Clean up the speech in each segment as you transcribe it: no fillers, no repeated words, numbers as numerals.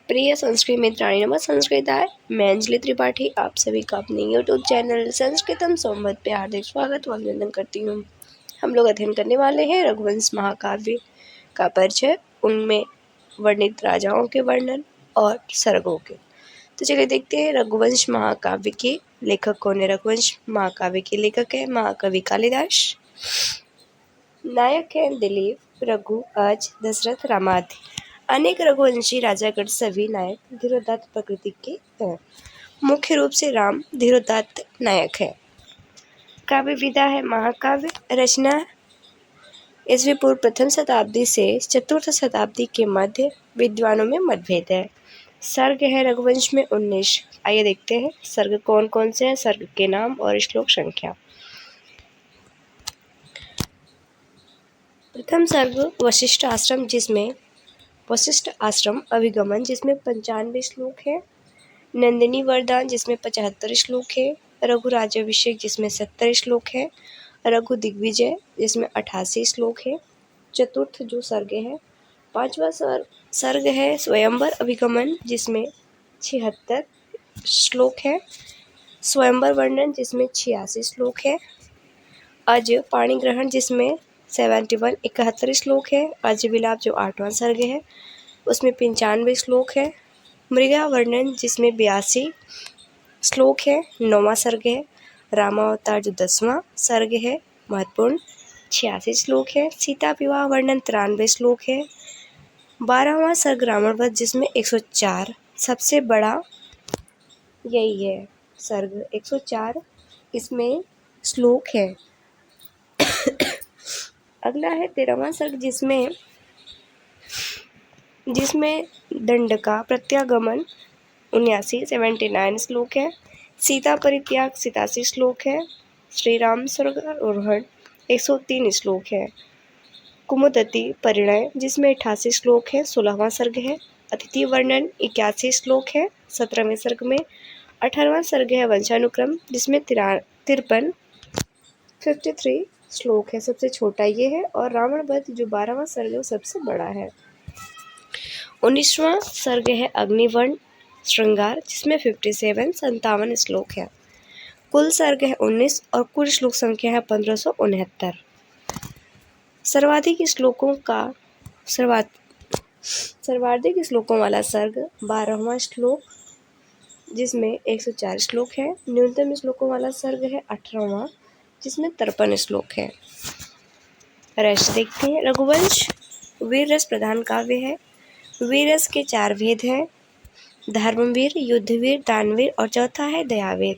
प्रिय संस्कृत मित्राणि नमः संस्कृताय। मैं अंजलि त्रिपाठी आप सभी का अपने यूट्यूब चैनल संस्कृतम संवाद पे हार्दिक स्वागत व अभिनंदन करती हूँ। हम लोग अध्ययन करने वाले हैं रघुवंश महाकाव्य का परिचय, उनमें वर्णित राजाओं के वर्णन और सर्गों के। तो चलिए देखते हैं रघुवंश महाकाव्य के लेखक कौन है। रघुवंश महाकाव्य के लेखक है महाकवि कालिदास। नायक है दिलीप, रघु, अज, दशरथ, रामादि। अनेक रघुवंशी राजागण सभी नायक धीरोदात्त प्रकृति के हैं। मुख्य रूप से राम धीरोदात्त नायक है। काव्य विधा है महाकाव्य। रचना ईस्वी पूर्व प्रथम शताब्दी से चतुर्थ शताब्दी के मध्य। विद्वानों में मतभेद है। सर्ग है रघुवंश में 19। आइए देखते हैं सर्ग कौन कौन से हैं, सर्ग के नाम और श्लोक संख्या। प्रथम सर्ग वशिष्ठ आश्रम अभिगमन जिसमें 95 श्लोक है। नंदिनी वरदान जिसमें 75 श्लोक है। रघु राज्याभिषेक जिसमें 70 श्लोक है। रघु दिग्विजय जिसमें 88 श्लोक है। चतुर्थ जो सर्ग है, पांचवा सर्ग है स्वयंवर अभिगमन जिसमें 76 श्लोक है। स्वयंवर वर्णन जिसमें 86 श्लोक है। अज पाणी ग्रहण जिसमें 71 श्लोक है। अज विलाप जो 8वां सर्ग है उसमें 95 श्लोक है। मृगा वर्णन जिसमें 82 श्लोक है। 9वां सर्ग है। रामावतार जो 10वां सर्ग है, महत्वपूर्ण 86 श्लोक है। सीता विवाह वर्णन 93 श्लोक है। 12वां सर्ग रावण वध जिसमें 104 सबसे बड़ा यही है सर्ग, 104 इसमें श्लोक है। अगला है 13वां सर्ग जिसमें दंड का प्रत्यागमन 79 श्लोक है। सीता परित्याग 87 श्लोक है। श्री राम स्वर्गारोहण 103 श्लोक है। कुमुदती परिणय जिसमें 88 श्लोक है, 16वां सर्ग है। अतिथि वर्णन 81 श्लोक है, 17वें सर्ग में। 18वां सर्ग है वंशानुक्रम जिसमें 53 श्लोक है, सबसे छोटा ये है। और रावण वध जो 12वां सर्ग है वो सबसे बड़ा है। 19वां सर्ग है अग्निवर्ण श्रृंगार जिसमें 57 श्लोक है। कुल सर्ग है 19 और कुल श्लोक संख्या है 1569। सर्वाधिक श्लोकों वाला सर्ग 12वां श्लोक जिसमें 104 श्लोक है। न्यूनतम श्लोकों वाला सर्ग है 18वां जिसमें 53 श्लोक है। रस देखते हैं। रघुवंश वीर रस प्रधान काव्य है। वीर रस के 4 भेद हैं, धर्मवीर, युद्धवीर, दानवीर और चौथा है दयावीर।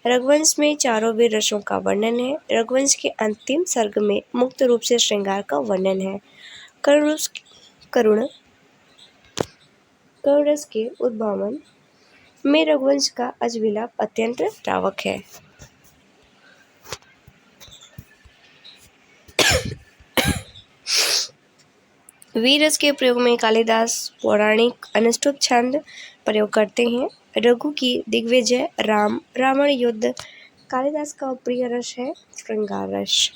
रघुवंश में चारों वीर रसों का वर्णन है। रघुवंश के अंतिम सर्ग में मुक्त रूप से श्रृंगार का वर्णन है। करुण रस के उद्भावन में रघुवंश का अजविलाप अत्यंत रावक है। वीर रस के प्रयोग में कालिदास पौराणिक अनुष्टुप छंद प्रयोग करते हैं। रघु की दिग्विजय, रावण युद्ध। कालिदास का प्रिय रस है श्रृंगार रस।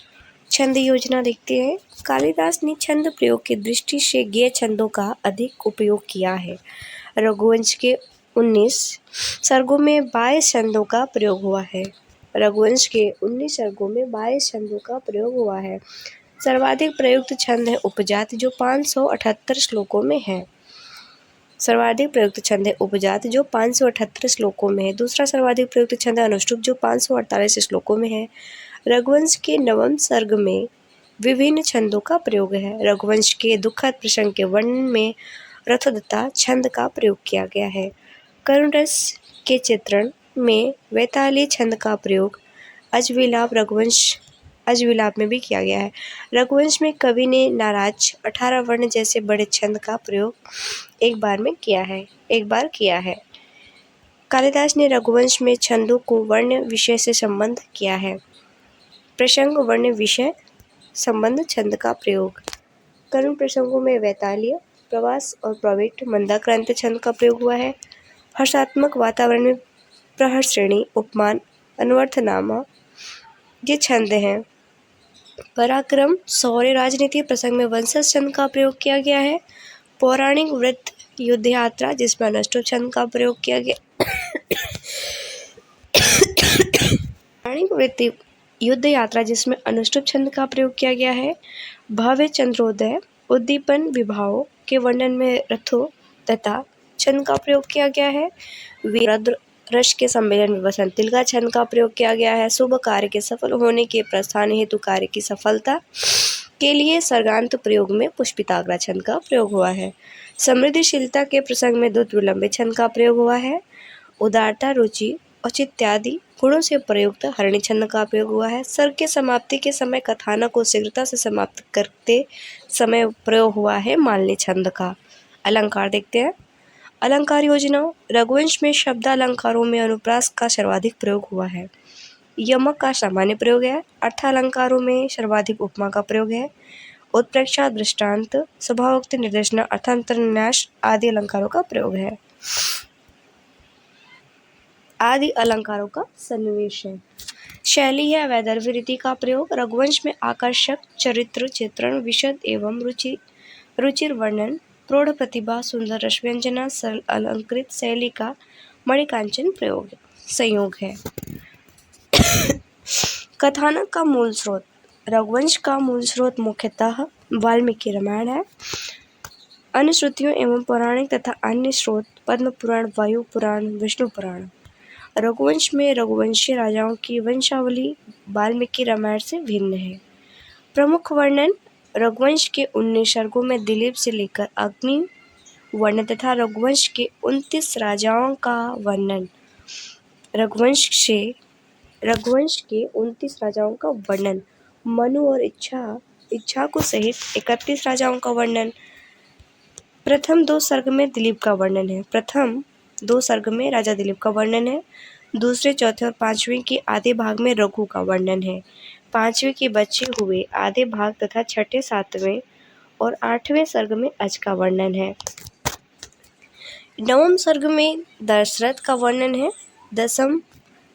छंद योजना देखते हैं। कालिदास ने छंद प्रयोग की दृष्टि से गेय छंदों का अधिक उपयोग किया है। रघुवंश के 19 सर्गों में 22 छंदों का प्रयोग हुआ है। सर्वाधिक प्रयुक्त छंद है उपजात जो 578 श्लोकों में है। दूसरा सर्वाधिक प्रयुक्त छंद है अनुष्टुप जो 548 श्लोकों में है। रघुवंश के 9वें सर्ग में विभिन्न छंदों का प्रयोग है। रघुवंश के दुखद प्रसंग के वर्णन में रथोदत्ता छंद का प्रयोग किया गया है। करुण रस के चित्रण में वैताली छंद का प्रयोग अजविलाप में भी किया गया है। रघुवंश में कवि ने नाराज 18 वर्ण जैसे बड़े छंद का प्रयोग एक बार किया है। कालिदास ने रघुवंश में छंदों को वर्ण विषय से संबंध किया है। प्रसंग वर्ण विषय संबंध छंद का प्रयोग। करुण प्रसंगों में वैताल्य, प्रवास और प्रविट, मंदाक्रांत छंद का प्रयोग हुआ है। हर्षात्मक वातावरण में प्रहर श्रेणी, उपमान, अन्वर्थनामा ये छंद हैं। पराक्रम, शौर्य, राजनीति प्रसंग में वंशज छंद का प्रयोग किया गया है। पौराणिक वृत्त युद्ध यात्रा जिसमें अनुष्टुप छंद का प्रयोग किया गया। पौराणिक वृत्त युद्ध यात्रा जिसमें अनुष्टुप छंद का प्रयोग किया गया है। भव्य चंद्रोदय उद्दीपन विभावों के वर्णन में रथों तथा छंद का प्रयोग किया गया है। वीरभद्र रश के सम्मेलन में वसंतिल का छंद का प्रयोग किया गया है। शुभ कार्य के सफल होने के प्रस्थान हेतु कार्य की सफलता के लिए सर्गांत प्रयोग में पुष्पिताग्रा छंद का प्रयोग हुआ है। समृद्धिशीलता के प्रसंग में द्रुत विलंबित छंद का प्रयोग हुआ है। उदारता रुचि औचित्यादि गुणों से प्रयुक्त हरणी छंद का प्रयोग हुआ है। सर्ग के समाप्ति के समय कथानक को शीघ्रता से समाप्त करते समय प्रयोग हुआ है मालनी छंद का। अलंकार देखते हैं। अलंकार योजना रघुवंश में शब्द अलंकारों में अनुप्रास का सर्वाधिक प्रयोग हुआ है। यमक का सामान्य प्रयोग है। अर्थालंकारों में सर्वाधिक उपमा का प्रयोग है। उत्प्रेक्षा दृष्टांत स्वभावोक्त निर्देशना अर्थांतरन्यास आदि अलंकारों का प्रयोग है। आदि अलंकारों का सन्निवेश है। शैली है वैदर्भी रीति का प्रयोग। रघुवंश में आकर्षक चरित्र चित्रण विशद एवं रुचिर वर्णन प्रौढ़ प्रतिभा सुंदर रस व्यंजना सरल अलंकृत शैली का मणिकांचन प्रयोग संयोग है। कथानक का मूल स्रोत रघुवंश का मूल स्रोत मुख्यतः वाल्मीकि रामायण है। अन्य श्रुतियों एवं पौराणिक तथा अन्य स्रोत पद्म पुराण वायु पुराण विष्णु पुराण। रघुवंश में रघुवंशीय राजाओं की वंशावली वाल्मीकि रामायण से भिन्न है। प्रमुख वर्णन रघुवंश के 19 सर्गों में दिलीप से लेकर अग्नि वर्णन तथा रघुवंश के 29 राजाओं का वर्णन। रघुवंश के 29 राजाओं का वर्णन मनु और इच्छा को सहित 31 राजाओं का वर्णन। प्रथम 2 सर्ग में दिलीप का वर्णन है। प्रथम 2 सर्ग में राजा दिलीप का वर्णन है। दूसरे चौथे और पांचवें के आधे भाग में रघु का वर्णन है। पांचवें के बचे हुए आधे भाग तथा छठे सातवें और 8वें सर्ग में अज का वर्णन है। नवम सर्ग में दशरथ का वर्णन है। 10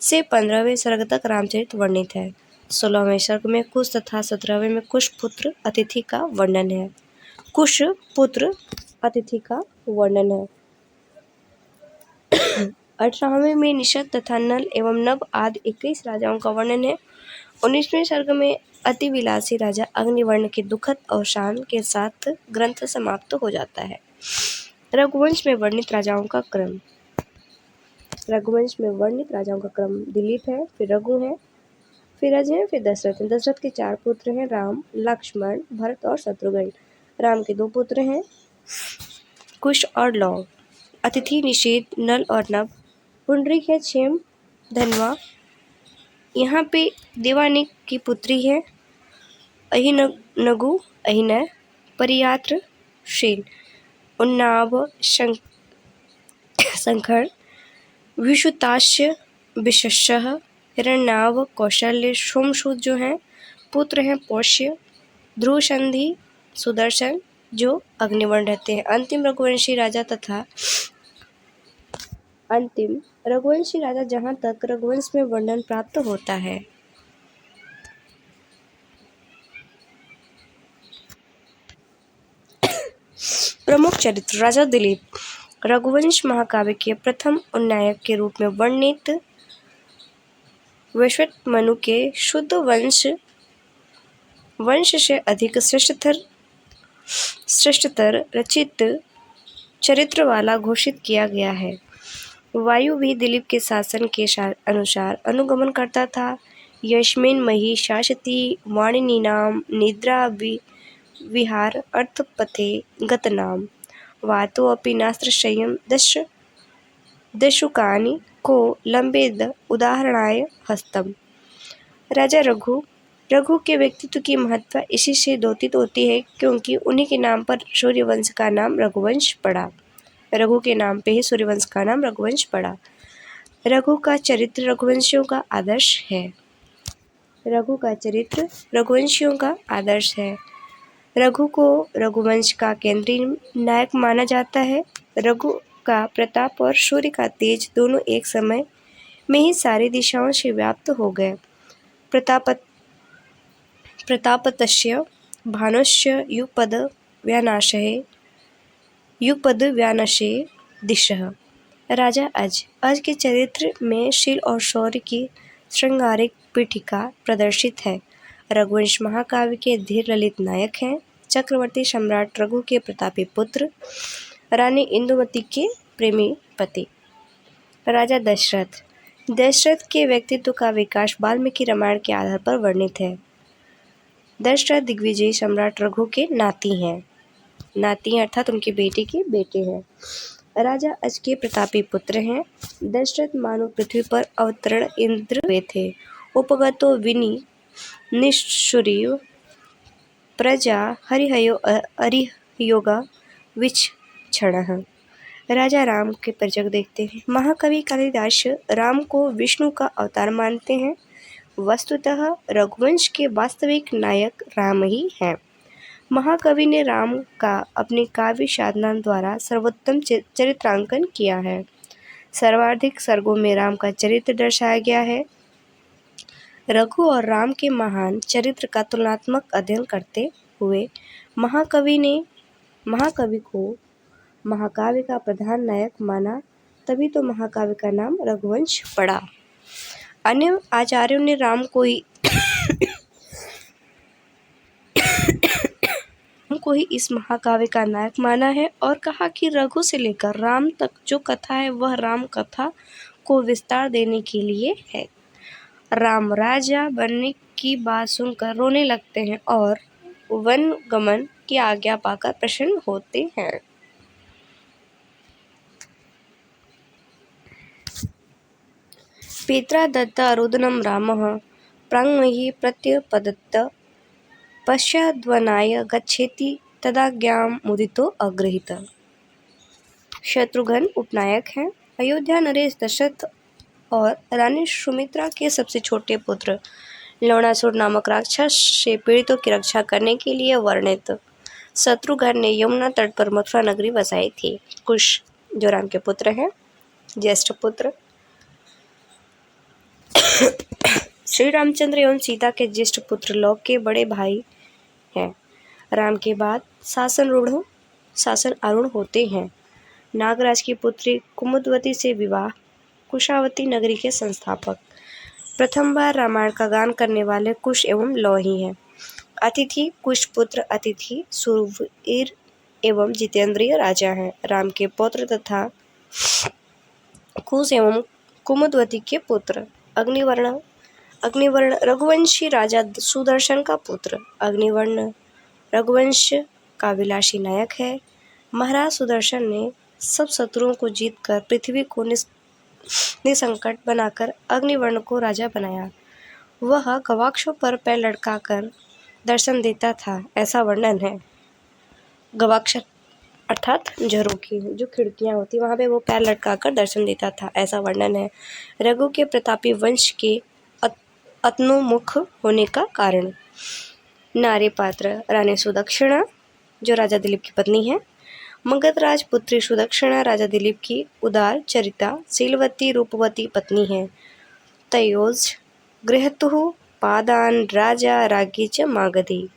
से 15वें सर्ग तक रामचरित वर्णित है। 16वें सर्ग में कुश तथा 17वें में कुश पुत्र अतिथि का वर्णन है। 18वें में निषद तथा नल एवं नभ आदि 21 राजाओं का वर्णन है। 19वें सर्ग में अति विलासी राजा अग्निवर्ण के दुखद अवसान के साथ ग्रंथ समाप्त हो जाता है। रघुवंश में वर्णित राजाओं का क्रम दिलीप है, फिर रघु है, फिर अज है, फिर दशरथ है। दशरथ के 4 पुत्र हैं राम लक्ष्मण भरत और शत्रुघ्न। राम के 2 पुत्र हैं कुश और लव। अतिथि निषेध नल और नभ। पुंडरीक है क्षेम धनवा। यहाँ पे देवानिक की पुत्री है अहिनगु अहिनय परियात्र शील। उन्नाभ संखर विषुताश्य विशस्य हिरण्याव कौशल्य सोमसूत जो हैं पुत्र हैं पौष्य ध्रुव संधि सुदर्शन जो अग्निवर्ण रहते हैं। अंतिम रघुवंशी राजा जहाँ तक रघुवंश में वर्णन प्राप्त होता है। प्रमुख चरित्र राजा दिलीप रघुवंश महाकाव्य के प्रथम उन्नायक के रूप में वर्णित वैश्वत मनु के शुद्ध वंश से अधिक श्रेष्ठतर रचित चरित्र वाला घोषित किया गया है। वायु भी दिलीप के शासन के अनुसार अनुगमन करता था। यस्मिन् मही शासति वाणिनीनाम निद्रा विहार अर्थपथे गतनाम वातो अपि नास्त्रशय्यं दशुकानि को लंबेद उदाहरणाय हस्तम। राजा रघु के व्यक्तित्व की महत्ता इसी से द्योतित होती है क्योंकि उन्हीं के नाम पर सूर्यवंश का नाम रघुवंश पड़ा। रघु के नाम पे ही सूर्यवंश का नाम रघुवंश पड़ा। रघु का चरित्र रघुवंशियों का आदर्श है। रघु को रघुवंश का केंद्रीय नायक माना जाता है। रघु का प्रताप और सूर्य का तेज दोनों एक समय में ही सारी दिशाओं से व्याप्त हो गए। प्रतापतस्य भानुस्य युगपद व्यानाशये युगपद व्यानशे दिशः। राजा अज के चरित्र में शील और शौर्य की श्रृंगारिक पीठिका प्रदर्शित है। रघुवंश महाकाव्य के धीर ललित नायक हैं। चक्रवर्ती सम्राट रघु के प्रतापी पुत्र, रानी इंदुमती के प्रेमी पति। राजा दशरथ के व्यक्तित्व का विकास वाल्मीकि रामायण के आधार पर वर्णित है। दशरथ दिग्विजय सम्राट रघु के नाती हैं अर्थात उनके बेटे के बेटे हैं। राजा अज के प्रतापी पुत्र हैं। दशरथ मानव पृथ्वी पर अवतरण इंद्र हुए थे। उपगतो विनी निष्ठुरीव प्रजा हरिहयोगा विचक्षणः। राजा राम के परिचय देखते हैं। महाकवि कालिदास राम को विष्णु का अवतार मानते हैं। वस्तुतः रघुवंश के वास्तविक नायक राम ही हैं। महाकवि ने राम का अपनी काव्य साधना द्वारा सर्वोत्तम चरित्रांकन किया है। सर्वाधिक सर्गों में राम का चरित्र दर्शाया गया है। रघु और राम के महान चरित्र का तुलनात्मक अध्ययन करते हुए महाकवि को महाकाव्य का प्रधान नायक माना, तभी तो महाकाव्य का नाम रघुवंश पड़ा। अन्य आचार्यों ने राम को ही इस महाकाव्य का नायक माना है और कहा कि रघु से लेकर राम तक जो कथा है वह राम कथा को विस्तार देने के लिए है। राम राजा बनने की बात सुनकर रोने लगते हैं और वन गमन की आज्ञा पाकर प्रसन्न होते हैं। पित्रा दत्त रुदनं रामः प्राङ्मयि प्रत्यपदत्त पश्चाद्वनाय गच्छेति तदाज्ञां मुदितो अगृहीत। शत्रुघ्न उपनायक हैं। अयोध्या नरेश दशरथ और रानी सुमित्रा के सबसे छोटे पुत्र लवणासुर नामक राक्षस से पीड़ितों की रक्षा करने के लिए वर्णित। शत्रुघ्न ने यमुना तट पर मथुरा नगरी बसाई थी। कुश जो राम के पुत्र हैं, ज्येष्ठ पुत्र। श्री रामचंद्र एवं सीता के ज्येष्ठ पुत्र लव के बड़े भाई हैं। राम के बाद शासन आरूढ़ होते हैं। नागराज की पुत्री कुमुदवती से विवाह, कुशावती नगरी के संस्थापक। प्रथम बार रामायण का गान करने वाले कुश एवं लव ही हैं। अतिथि कुश पुत्र अतिथि सूरवीर एवं जितेंद्रिय राजा हैं। राम के पौत्र तथा कुश एवं कुमुदवती के पुत्र। अग्निवर्ण रघुवंशी राजा सुदर्शन का पुत्र। अग्निवर्ण रघुवंश का विलासी नायक है। महाराज सुदर्शन ने सब शत्रुओं को जीतकर पृथ्वी को निसंकट बनाकर अग्निवर्ण को राजा बनाया। वह गवाक्षों पर पैर लटकाकर दर्शन देता था, ऐसा वर्णन है। गवाक्ष अर्थात झरोखे, जो खिड़कियां होती वहां पे वो पैर लटकाकर दर्शन देता था, ऐसा वर्णन है। रघु के प्रतापी वंश के अतनोमुख होने का कारण। नारी पात्र रानी सुदक्षिणा जो राजा दिलीप की पत्नी है। मगधराज पुत्री सुदक्षिणा राजा दिलीप की उदार चरिता शीलवती रूपवती पत्नी है। तयोज गृहतुः पादान राजा राज्ञी च मागधी।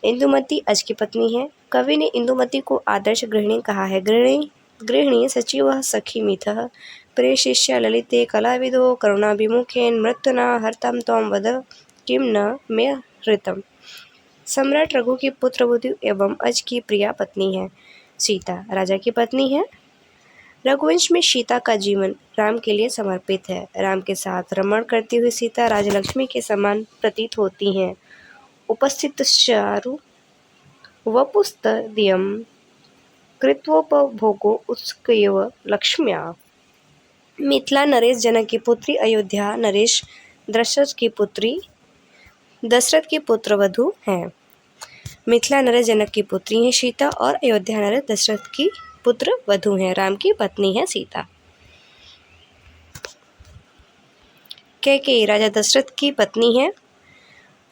इंदुमती अज की पत्नी है। कवि ने इंदुमती को आदर्श गृहिणी कहा है। गृहिणी सचिवः सखी मिथः प्रिय शिष्य ललिते कलाविदो करुणाभिमुखेन मृत्युना हर्तं त्वं वद किं न मे हृतम्। सम्राट रघु की पुत्रवधू एवं अज की प्रिया पत्नी है। सीता राजा की पत्नी है। रघुवंश में सीता का जीवन राम के लिए समर्पित है। राम के साथ रमण करती हुई सीता राजलक्ष्मी के समान प्रतीत होती हैं। उपस्थित चारु वपुस्तदीयं कृत्वोपभोगो उत्सुकैव लक्ष्म्या। मिथिला नरेश जनक की पुत्री, अयोध्या नरेश दशरथ की पुत्रवधू हैं। मिथिला नरेश जनक की पुत्री हैं सीता और अयोध्या नरेश दशरथ की पुत्र वधू हैं। राम की पत्नी है सीता। कैकेयी राजा दशरथ की पत्नी है।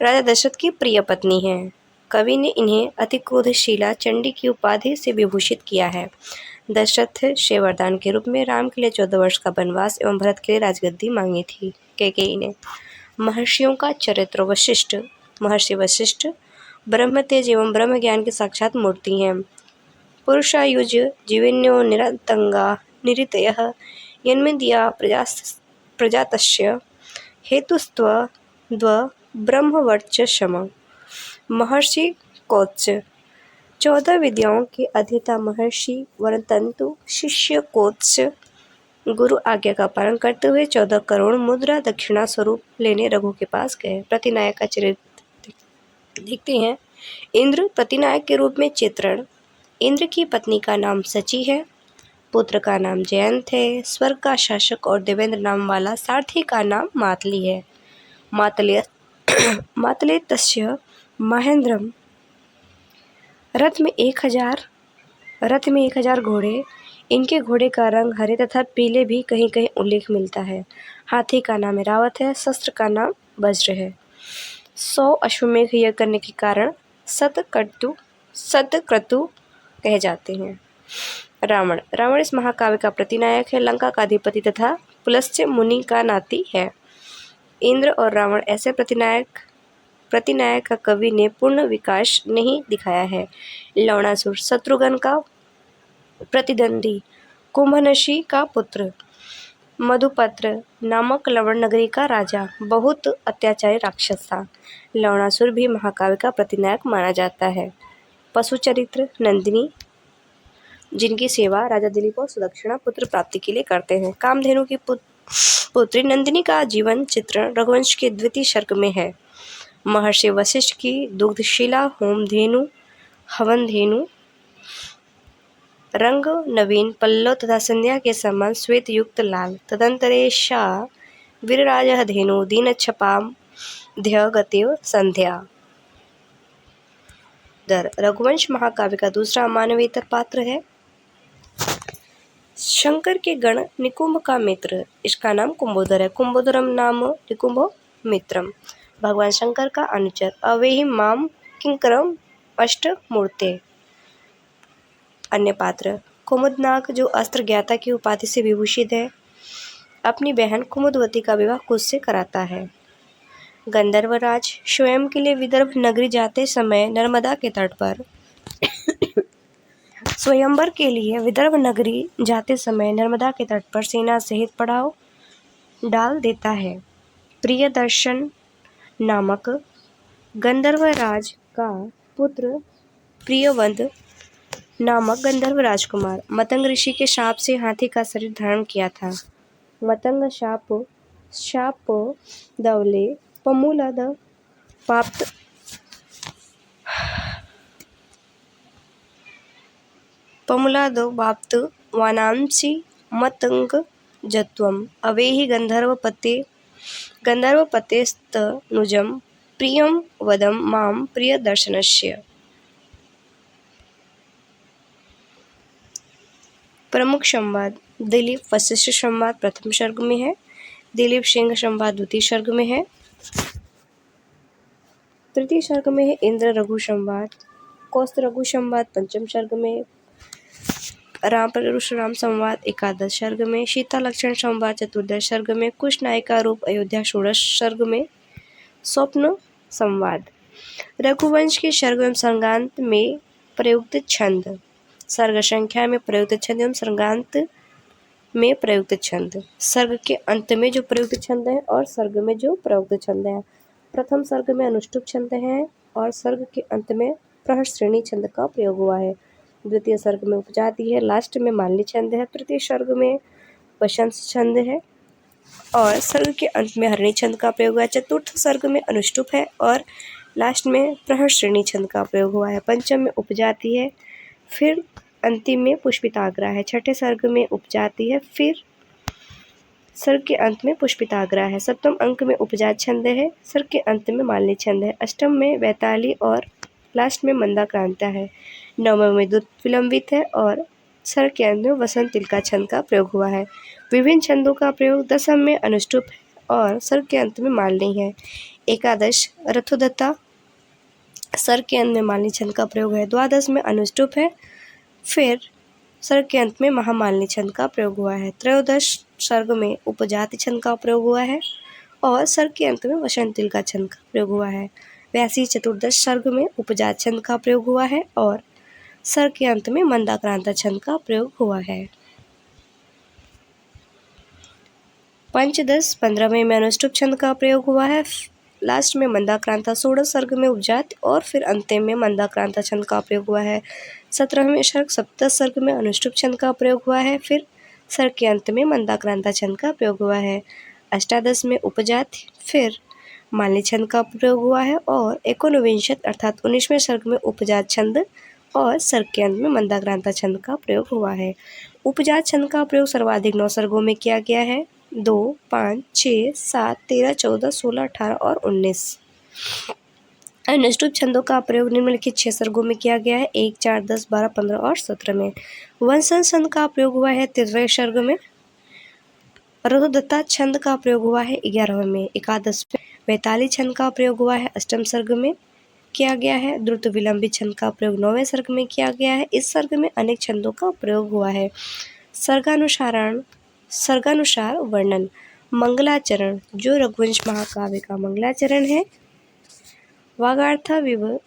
राजा दशरथ की प्रिय पत्नी है। कवि ने इन्हें अतिक्रोधशीला चंडी की उपाधि से विभूषित किया है। दशरथ से वरदान के रूप में राम के लिए 14 वर्ष का वनवास एवं भरत के लिए राजगद्दी मांगी थी। कैकेयी ने महर्षियों का चरित्र महर्षि वशिष्ठ ब्रह्म तेज एवं ब्रह्म ज्ञान की साक्षात मूर्ति हैं। पुरुषायुज जीविन्यो निरतंगा निरितयः यन्मिद्या प्रजातस्य हेतुस्त्व द्व ब्रह्मवर्चस्सम। महर्षि कौत्स 14 विद्याओं के अध्येता महर्षि वरतंतु शिष्य कौत्स गुरु आज्ञा का पालन करते हुए 14 करोड़ मुद्रा दक्षिणा स्वरूप लेने रघु के पास गए। प्रतिनायक का चरित्र देखते हैं। इंद्र प्रतिनायक के रूप में चित्रण। इंद्र की पत्नी का नाम सची है, पुत्र का नाम जयंत है, स्वर्ग का शासक और देवेंद्र नाम वाला सारथी का नाम मातली है। मातले तस्य महेंद्रम। रथ में 1000 घोड़े। इनके घोड़े का रंग हरे तथा पीले भी कहीं कहीं उल्लेख मिलता है। हाथी का नाम ऐरावत है, शस्त्र का नाम वज्र है। 100 अश्वमेघ यज्ञ करने के कारण सतक्रतु कहे जाते हैं। रावण इस महाकाव्य का प्रतिनायक है, लंका का अधिपति तथा पुलस्त्य मुनि का नाती है। इंद्र और रावण ऐसे प्रतिनायक का कवि ने पूर्ण विकास नहीं दिखाया है। लवणासुर शत्रुघ्न का प्रतिद्वंदी, कुंभनशी का पुत्र, मधुपत्र नामक लवण नगरी का राजा बहुत अत्याचारी राक्षस था। लवणासुर भी महाकाव्य का प्रतिनायक माना जाता है। पशु चरित्र। नंदिनी, जिनकी सेवा राजा दिलीप और सुदक्षिणा पुत्र प्राप्ति के लिए करते हैं। कामधेनु की पुत्री नंदिनी का जीवन चित्रण रघुवंश के द्वितीय सर्ग में है। महर्षि वशिष्ठ की दुग्धशिला होमधेनु, हवनधेनु, रंग नवीन पल्लव तथा संध्या के समान श्वेत युक्त लाल। तदंतरे सा वीरराजः धेनु दीनच्छपाम ध्य गतिव संध्या। रघुवंश महाकाव्य का दूसरा मानवेतर पात्र है। शंकर के गण निकुंभ का मित्र, इसका नाम कुंभोदर है। कुंभोदरम नाम निकुंभो मित्रम। भगवान शंकर का अनुचर। अवेहि माम किंकरम अष्टमूर्ते। अन्य पात्र। कुमुदनाग, जो अस्त्र ज्ञाता की उपाधि से विभूषित है, अपनी बहन कुमुदवती का विवाह कुश से कराता है। गंधर्वराज, स्वयं के लिए विदर्भ नगरी जाते समय नर्मदा के तट पर स्वयंवर के लिए विदर्भ नगरी जाते समय नर्मदा के तट पर सेना सहित पड़ाव डाल देता है। प्रियदर्शन नामक गंधर्वराज का पुत्र प्रियवंत नामक गंधर्व राजकुमार मतंग ऋषि के शाप से हाथी का शरीर धारण किया था। मतंग शाप दवले पमूलद वाप्त वानांसी मतंग जत्वम अवेहि गंधर्वपतेस्तनुजम प्रियम वदम माम प्रिय दर्शनस्य। प्रमुख संवाद। दिलीप वशिष्ठ संवाद प्रथम सर्ग में है। दिलीप सिंह संवाद द्वितीय सर्ग में है। तृतीय सर्ग में है इंद्र रघु संवाद। कौस्त रघु संवाद पंचम सर्ग में। राम परशुराम संवाद एकादश सर्ग में। सीता लक्ष्मण संवाद चतुर्दश सर्ग में। कुश नायिका रूप अयोध्या षोडश सर्ग में। स्वप्न संवाद। रघुवंश के सर्ग एवं सर्गांत में प्रयुक्त छंद। सर्ग संख्या में प्रयुक्त छंद एवं सर्गांत में प्रयुक्त छंद। सर्ग के अंत में जो प्रयुक्त छंद है और सर्ग में जो प्रयुक्त छंद है। प्रथम सर्ग में अनुष्टुप छंद है और सर्ग के अंत में प्रहश्रेणी छंद का प्रयोग हुआ है। द्वितीय सर्ग में उपजाति है, लास्ट में माल्य छंद है। तृतीय सर्ग में वशंस छंद है और सर्ग के अंत में हरणी छंद का प्रयोग हुआ है। चतुर्थ सर्ग में अनुष्टुप है और लास्ट में प्रहश्रेणी छंद का प्रयोग हुआ है। पंचम में उपजाति है, फिर अंतिम में पुष्पिताग्रा है। छठे सर्ग में उपजाति है, फिर सर्ग के अंत में पुष्पिताग्रा है। सप्तम अंक में उपजात छंद है, सर्ग के अंत में माल्य छंद है। अष्टम में वैताली और लास्ट में मंदाक्रांता है। नवम में दुत विलंबित है और सर्ग के अंत में वसंत तिलका छंद का प्रयोग हुआ है। विभिन्न छंदों का प्रयोग। दसम में अनुष्टुप है और सर्ग के अंत में माल्य है। एकादश रथोदत्ता, सर्ग के अंत में माल्य छंद का प्रयोग है। द्वादश में अनुष्टुप है, फिर सर्ग के अंत में महामाल्य छंद का प्रयोग हुआ है। त्रयोदश सर्ग में उपजाति छंद का प्रयोग हुआ है और सर्ग के अंत में वसंत तिलका छंद का प्रयोग हुआ है। वैसे ही चतुर्दश सर्ग में उपजात छंद का प्रयोग हुआ है और सर्ग के अंत में मंदाक्रांता छंद का प्रयोग हुआ है। पंचदश 15वें में अनुष्टुप छंद का प्रयोग हुआ है। लास्ट में मंदाक्रांता 16 सर्ग में उपजात और फिर अंतिम में मंदाक्रांता छंद का प्रयोग हुआ है। 17वें सर्ग 17 सर्ग में अनुष्टुप छंद का प्रयोग हुआ है, फिर सर्ग के अंत में मंदाक्रांता छंद का प्रयोग हुआ है। अष्टादश में उपजात, फिर मालनी छंद का प्रयोग हुआ है और एकोनविंशत अर्थात 19वें सर्ग में उपजात छंद और सर्ग के अंत में मंदाक्रांता छंद का प्रयोग हुआ है। उपजात छंद का प्रयोग सर्वाधिक 9 सर्गों में किया गया है। 2, 5, 6, 7, 13, 14, 16, 18 और 19। अनुष्टुप छंदों का प्रयोग निम्नलिखित 6 सर्गों में किया गया है। 1, 4, 10, 12, 15 और 17 में। वंशन छंद का प्रयोग हुआ है 13वें सर्ग में। रघुदत्ता छंद का प्रयोग हुआ है 11वें में। एकादश वैताली छंद का प्रयोग हुआ है 8वें सर्ग में किया गया है। द्रुत विलंबित छंद का प्रयोग 9वें सर्ग में किया गया है। इस सर्ग में अनेक छंदों का प्रयोग हुआ है। सर्गानुसार वर्णन। मंगलाचरण, जो रघुवंश महाकाव्य का मंगलाचरण है। वागार्थाविव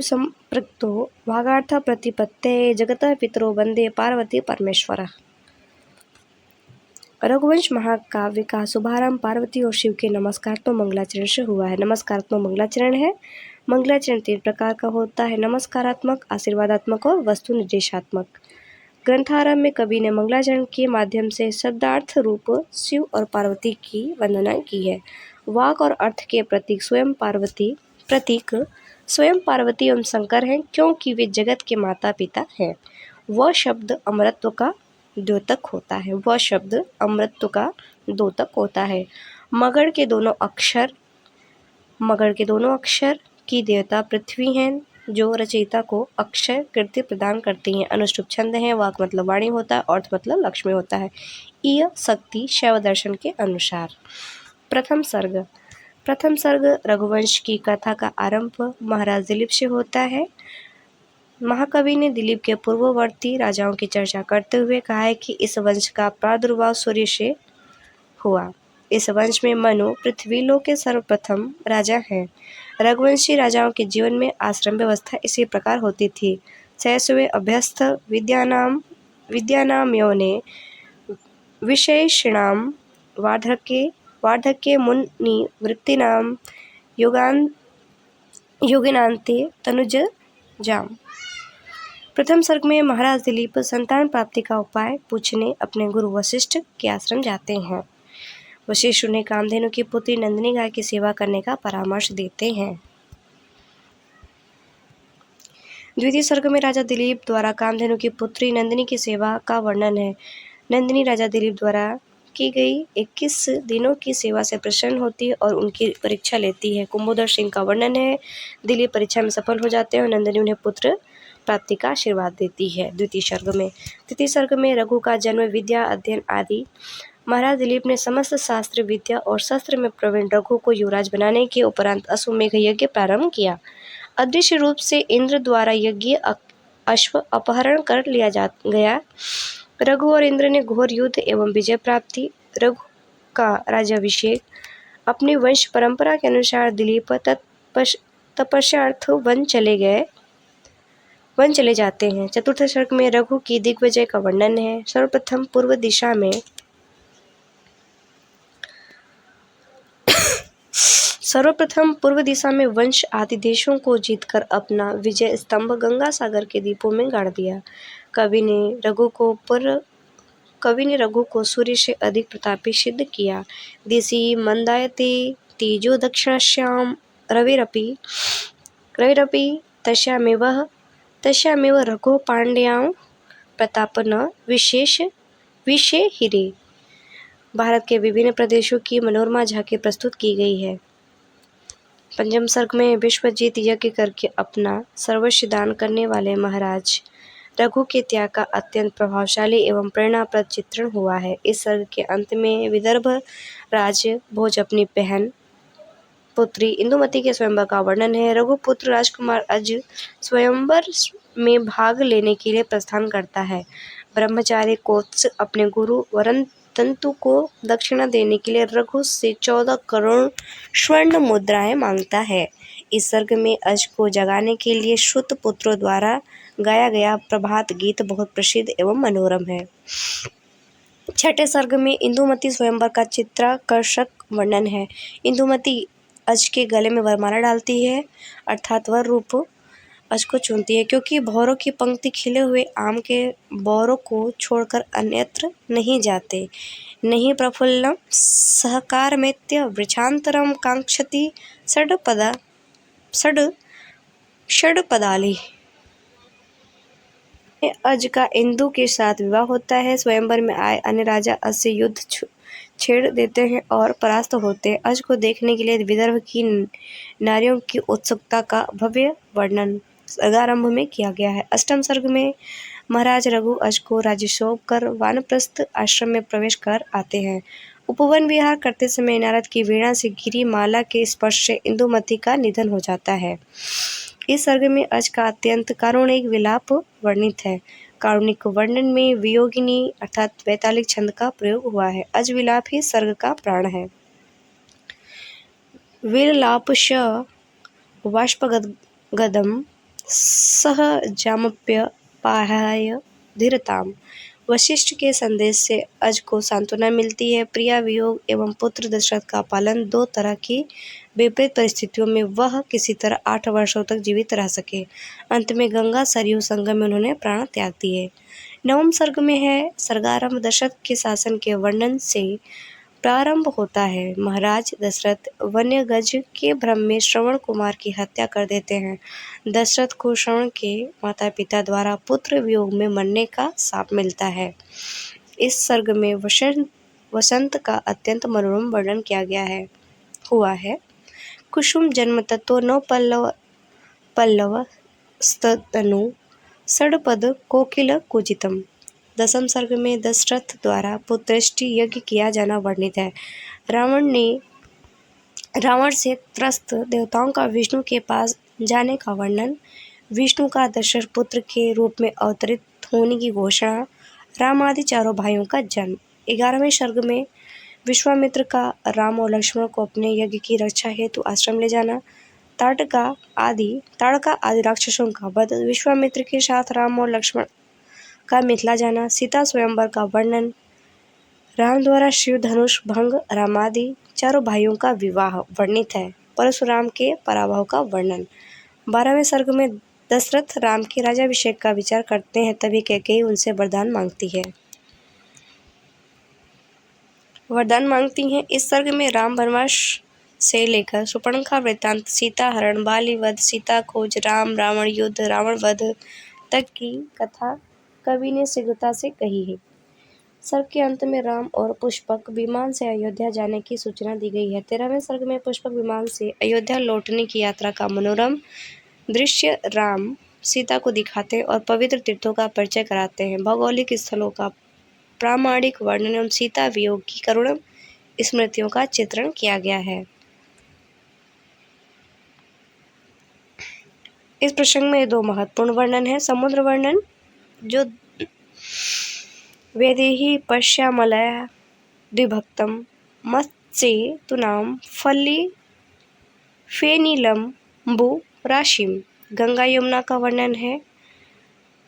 संपृक्तो वागार्थ प्रतिपत्ते जगतः पितरो वंदे पार्वती परमेश्वरः। रघुवंश महाकाव्य का शुभारंभ पार्वती और शिव के नमस्कारात्मक मंगलाचरण से हुआ है। नमस्कारात्मक मंगलाचरण है। मंगलाचरण 3 प्रकार का होता है: नमस्कारात्मक, आशीर्वादात्मक और वस्तु निर्देशात्मक। ग्रंथारंभ में कवि ने मंगलाचरण के माध्यम से शब्दार्थ रूप शिव और पार्वती की वंदना की है। वाक और अर्थ के प्रतीक स्वयं पार्वती एवं शंकर हैं, क्योंकि वे जगत के माता पिता हैं। वह शब्द अमृतत्व का द्योतक होता है। मगध के दोनों अक्षर की देवता पृथ्वी हैं, जो रचयिता को अक्षय कृत्य प्रदान करती हैं। अनुष्टुप छंद है। वाक मतलब वाणी होता है, अर्थ मतलब लक्ष्मी होता है। ईय शक्ति शैव दर्शन के अनुसार। प्रथम सर्ग रघुवंश की कथा का आरंभ महाराज दिलीप से होता है। महाकवि ने दिलीप के पूर्ववर्ती राजाओं की चर्चा करते हुए कहा है कि इस वंश का प्रादुर्भाव सूर्य से हुआ। इस वंश में मनु पृथ्वीलोक के सर्वप्रथम राजा हैं। रघुवंशी राजाओं के जीवन में आश्रम व्यवस्था इसी प्रकार होती थी। शैशवे अभ्यस्त विद्यानाम यौने विशेषणाम वार्धक्ये मुनि वृत्तिनाम योगिनान्ते तनुजाम। प्रथम सर्ग में महाराज दिलीप संतान प्राप्ति का उपाय पूछने अपने गुरु वशिष्ठ के आश्रम जाते हैं। वशिष्ठ उन्हें कामधेनु की पुत्री नंदिनी गाय की सेवा करने का परामर्श देते हैं। द्वितीय सर्ग में राजा दिलीप द्वारा कामधेनु की पुत्री नंदिनी की सेवा का वर्णन है। नंदिनी राजा दिलीप द्वारा की गई 21 दिनों की सेवा से प्रसन्न होती है और उनकी परीक्षा लेती है। कुंभोदर सिंह का वर्णन है। दिलीप परीक्षा में सफल हो जाते हैं और नंदिनी उन्हें पुत्र प्राप्ति का आशीर्वाद देती है। द्वितीय सर्ग में रघु का जन्म, विद्या अध्ययन आदि। महाराज दिलीप ने समस्त शास्त्र विद्या और शस्त्र में प्रवीण रघु को युवराज बनाने के उपरांत अश्वमेघ यज्ञ प्रारंभ किया। अदृश्य रूप से इंद्र द्वारा यज्ञ अश्व अपहरण कर लिया गया। रघु और इंद्र ने घोर युद्ध एवं विजय प्राप्ति। रघु का राज्याभिषेक। अपनी वंश परंपरा के अनुसार दिलीप तपस्यार्थ वन चले जाते हैं। चतुर्थ सर्ग में रघु की दिग्विजय का वर्णन है। सर्वप्रथम पूर्व दिशा में वंश आदि देशों को जीतकर अपना विजय स्तंभ गंगा सागर के द्वीपों में गाड़ दिया। कवि ने रघु को सूर्य से अधिक प्रतापी सिद्ध किया। दिशि मंदायते तेजो दक्षिणाश्याम रविरपि तस्यामेव रघो पांड्यां प्रताप न विशे हिरे। भारत के विभिन्न प्रदेशों की मनोरमा झांकी प्रस्तुत की गई है। पंचम सर्ग में विश्वजीत यज्ञ करके अपना सर्वस्व दान करने वाले महाराज रघु के त्याग का अत्यंत प्रभावशाली एवं प्रेरणाप्रद चित्रण हुआ है। इस सर्ग के अंत में विदर्भ राज भोज अपनी बहन पुत्री इंदुमती के स्वयंवर का वर्णन है। रघुपुत्र राजकुमार अज स्वयंवर में भाग लेने के लिए प्रस्थान करता है। ब्रह्मचारी कोत्स अपने गुरु वरंतंतु को दक्षिणा देने के लिए रघु से 14 करोड़ स्वर्ण मुद्राएं मांगता है। इस सर्ग में अज को जगाने के लिए श्रुत पुत्रों द्वारा गाया गया प्रभात गीत बहुत प्रसिद्ध एवं मनोरम है। छठे सर्ग में इंदुमती स्वयंवर का चित्राकर्षक वर्णन है। इंदुमती अज के गले में वरमाला डालती है, अर्थात वर रूप अज को चुनती है, क्योंकि भौरों की पंक्ति खिले हुए आम के बौरों को छोड़कर अन्यत्र नहीं जाते। नहीं प्रफुल्लम सहकारमेत्य वृक्षांतरम कांक्षति षड्पदाली। अज का इंदु के साथ विवाह होता है। स्वयंवर में आए अन्य राजा अज से युद्ध छेड़ देते हैं और परास्त होते हैं। अज को देखने के लिए विदर्भ की नारियों की उत्सुकता का भव्य वर्णन सर्गारंभ में किया गया है। अष्टम सर्ग में महाराज रघु अज को राज्य सौंप कर वानप्रस्थ आश्रम में प्रवेश कर आते हैं। उपवन विहार करते समय नारद की वीणा से गिरी माला के स्पर्श से इंदुमती का निधन हो जाता है। इस सर्ग में अज का अत्यंत कारुणिक विलाप वर्णित है। कारुणिक वर्णन में वियोगिनी अर्थात वैतालिक छंद का प्रयोग हुआ है। अज विलाप ही सर्ग का प्राण है। विरलापश वाष्पगदम सहजामप्यपाहाय धीरताम। वशिष्ठ के संदेश से अज को सांत्वना मिलती है। प्रिया वियोग एवं पुत्र दशरथ का पालन, दो तरह की विपरीत परिस्थितियों में वह किसी तरह 8 वर्षों तक जीवित रह सके। अंत में गंगा सरयू संगम में उन्होंने प्राण त्याग दिए। नवम सर्ग में है सर्गारंभ दशरथ के शासन के वर्णन से प्रारंभ होता है। महाराज दशरथ वन्यगज के भ्रम में श्रवण कुमार की हत्या कर देते हैं। दशरथ को श्रवण के माता पिता द्वारा पुत्र वियोग में मरने का शाप मिलता है। इस सर्ग में वसंत का अत्यंत मनोरम वर्णन किया गया हुआ है। कुसुम जन्म तत्व नौ पल्लव स्तनु षडपद कोकिल कुजितम। दसम सर्ग में दशरथ द्वारा पुत्रष्टि यज्ञ किया जाना वर्णित है। रावण से त्रस्त देवताओं का विष्णु के पास जाने का वर्णन, विष्णु का दशरथ पुत्र के रूप में अवतरित होने की घोषणा, राम आदि चारों भाइयों का जन्म। 11वें सर्ग में विश्वामित्र का राम और लक्ष्मण को अपने यज्ञ की रक्षा हेतु आश्रम ले जाना, ताड़का आदि राक्षसों का वध, विश्वामित्र के साथ राम और लक्ष्मण का मिथिला जाना, सीता स्वयंवर का वर्णन, राम द्वारा शिव धनुष भंग, रामादि चारों भाइयों का विवाह वर्णित है। परशुराम के पराभव का वर्णन। 12वें सर्ग में दशरथ राम के राज्याभिषेक का विचार करते हैं, तभी कैकेयी उनसे वरदान मांगती हैं। इस सर्ग में राम वनवास से लेकर शूर्पणखा वृत्तांत, सीता हरण, बाली वध, सीता खोज, राम रावण युद्ध, रावण वध तक की कथा कवि ने शीघ्रता से कही है। सर्ग के अंत में राम और पुष्पक विमान से अयोध्या जाने की सूचना दी गई है। 13वें सर्ग में पुष्पक विमान से अयोध्या लौटने की यात्रा का मनोरम दृश्य राम सीता को दिखाते हैं और पवित्र तीर्थों का परिचय कराते हैं। भौगोलिक स्थलों का प्रामाणिक वर्णन एवं सीता वियोग की करुण स्मृतियों का चित्रण किया गया है। इस प्रसंग में 2 महत्वपूर्ण वर्णन है। समुद्र वर्णन, जो वेदेहि पश्यामलया द्विभक्तम मत्स्य तुनाम फली फेनीलम्बु राशिम। गंगा यमुना का वर्णन है।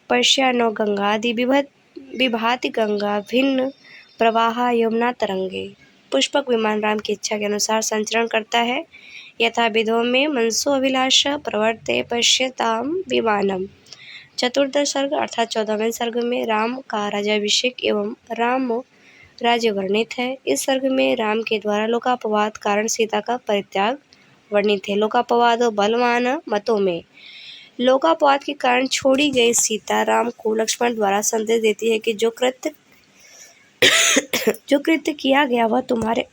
पश्यानो गंगादि विभाति गंगा भिन्न प्रवाहा यमुना तरंगे। पुष्पक विमान राम की इच्छा के अनुसार संचरण करता है। यथा विधो में मनसो अभिलाष प्रवर्ते पश्यताम विमानम। चतुर्दश सर्ग अर्थात 14वें सर्ग में राम का राज्याभिषेक एवं राम राज्य वर्णित है। इस सर्ग में राम के द्वारा लोकापवाद कारण सीता का परित्याग वर्णित है। लोकापवाद और बलवान मतों में लोकापवाद के कारण छोड़ी गई सीता राम को लक्ष्मण द्वारा संदेश देती है कि जो कृत्य किया गया वह तुम्हारे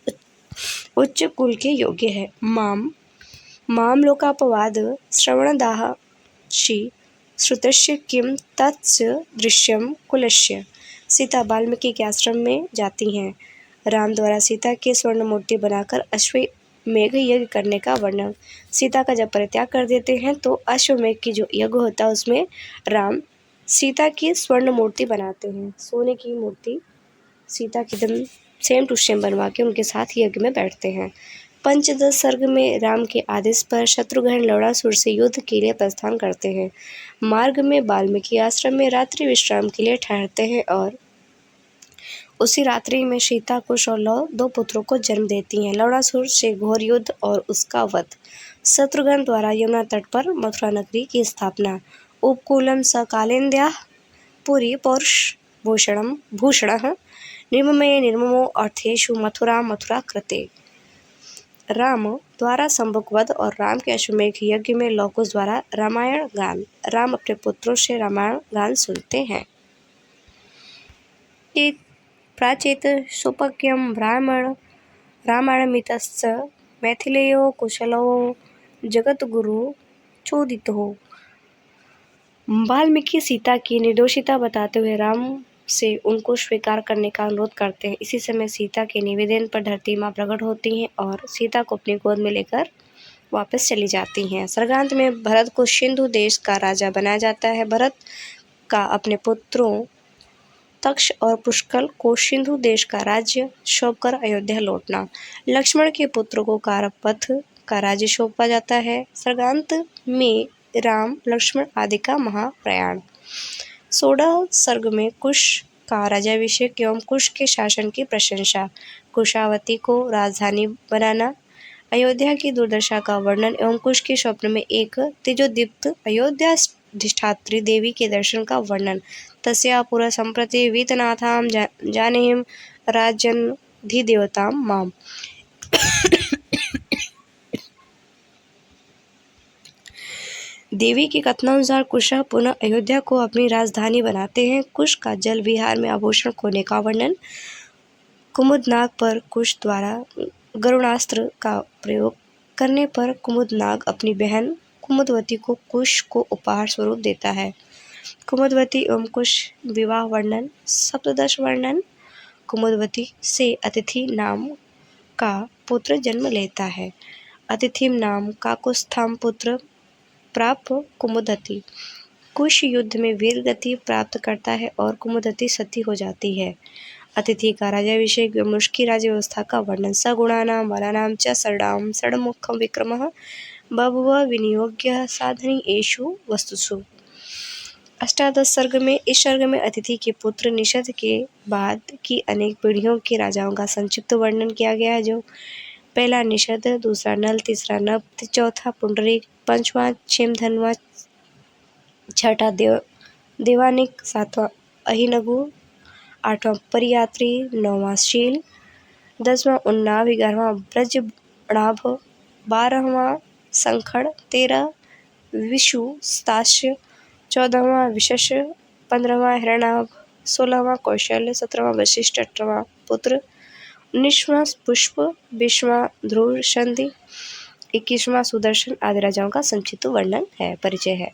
उच्च कुल के योग्य है। माम लोकापवाद श्रवणदाहशी श्रुतस्य किम तत्स दृश्यम कुलस्य। सीता वाल्मीकि के आश्रम में जाती हैं। राम द्वारा सीता की स्वर्ण मूर्ति बनाकर अश्वमेघ यज्ञ करने का वर्णन। सीता का जब परित्याग कर देते हैं तो अश्वमेघ की जो यज्ञ होता है उसमें राम सीता की स्वर्ण मूर्ति बनाते हैं। सोने की मूर्ति सीता की एकदम सेम टू सेम बनवा के उनके साथ यज्ञ में बैठते हैं। पंचदश सर्ग में राम के आदेश पर शत्रुघ्न लवणासुर से युद्ध के लिए प्रस्थान करते हैं। मार्ग में वाल्मीकि आश्रम में रात्रि विश्राम के लिए ठहरते हैं और उसी रात्रि में सीता कुश और लव 2 पुत्रों को जन्म देती हैं। लवणासुर से घोर युद्ध और उसका वध। शत्रुघ्न द्वारा यमुना तट पर मथुरा नगरी की स्थापना। उपकूलम स कालिंद्या पुरी पौरुष भूषणः निर्ममे निर्ममो अर्थेषु मथुरा मथुरा कृते। राम द्वारा संभुक वध और राम के अश्वमेध यज्ञ में लव कुश द्वारा रामायण गान। राम अपने पुत्रों से रामायण गान सुनते हैं। प्राचेत सुपक्यम रामायणमितश्च मैथिलेयो कुशलो जगद्गुरु चोदितो। वाल्मीकि सीता की निर्दोषिता बताते हुए राम से उनको स्वीकार करने का अनुरोध करते हैं। इसी समय सीता के निवेदन पर धरती माँ प्रकट होती हैं और सीता को अपनी गोद में लेकर वापस चली जाती हैं। सर्गांत में भरत को सिंधु देश का राजा बनाया जाता है। भरत का अपने पुत्रों तक्ष और पुष्कल को सिंधु देश का राज्य सौंपकर अयोध्या लौटना। लक्ष्मण के पुत्रों को कारपथ का राज्य सौंपा जाता है। सर्गांत में राम लक्ष्मण आदि का महाप्रयाण। 16 सर्ग में कुश का राज्याभिषेक एवं कुश के शासन की प्रशंसा। कुशावती को राजधानी बनाना। अयोध्या की दुर्दशा का वर्णन एवं कुश के स्वप्न में एक तेजोदीप्त अयोध्याधिष्ठात्री देवी के दर्शन का वर्णन। तस्या पुरा संप्रति वीतनाथां जानीहिं राजन्धिदेवतां माम्। देवी के कथनानुसार कुश पुनः अयोध्या को अपनी राजधानी बनाते हैं। कुश का जल विहार में आभूषण खोने का वर्णन। कुमुदनाग पर कुश द्वारा गरुणास्त्र का प्रयोग करने पर कुमुदनाग अपनी बहन कुमुदवती को कुश को उपहार स्वरूप देता है। कुमुदवती एवं कुश विवाह वर्णन। सप्तदश वर्णन। कुमुदवती से अतिथि नाम का पुत्र जन्म लेता है। अतिथिम नाम काकुत्स्थां पुत्र प्राप्त कुमुदती। कुश युद्ध में वीर गति प्राप्त करता है और कुमुदती सती हो जाती है। अतिथि का राज्याभिषेक एवं उसकी राज्य व्यवस्था का वर्णन। सगुणानां बलानां च षडां षड्मुखं विक्रमः बभूव विनियोग्य साधनी एषु वस्तुषु। अष्टादश सर्ग में इस सर्ग में अतिथि के पुत्र निषद के बाद की अनेक पीढ़ियों के राजाओं का संक्षिप्त वर्णन किया गया है, जो पहला निषद, दूसरा नल, तीसरा नभ, चौथा पुंडरीक, पंचवां क्षेमधन्वा, छठा देवानिक, सातवां अहिनगु, आठवां परियात्री, नौवां शील, 10वां उन्नाव, 11वां ब्रजनाभ, 12वां संखड़, 13 विषुस्तास्य, 14वां विशश, 15वां हिरणाभ, 16वां कौशल्य, 17वां वशिष्ठ, 18वां पुत्र, 19वां पुष्प, 20वां ध्रुव संधि, 21वां सुदर्शन आदि राजाओं का संक्षिप्त वर्णन है, परिचय है।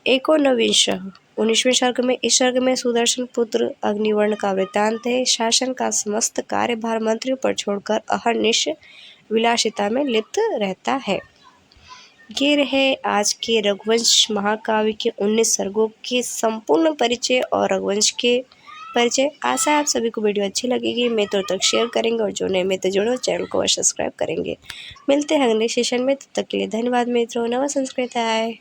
एकोनविंश 19वें सर्ग में इस सर्ग में सुदर्शन पुत्र अग्निवर्ण का वृत्तांत है। शासन का समस्त कार्यभार मंत्रियों पर छोड़कर अहर्निश विलासिता में लिप्त रहता है। ये रहे आज के रघुवंश महाकाव्य के 19 सर्गों के संपूर्ण परिचय और रघुवंश के परिचय। आशा है आप सभी को वीडियो अच्छी लगेगी। मित्रों तक शेयर करेंगे और जो नए मित्र जुड़ो चैनल को सब्सक्राइब करेंगे। मिलते हैं अगले सेशन में, तब तक के लिए धन्यवाद मित्रों। नव संस्कृत है।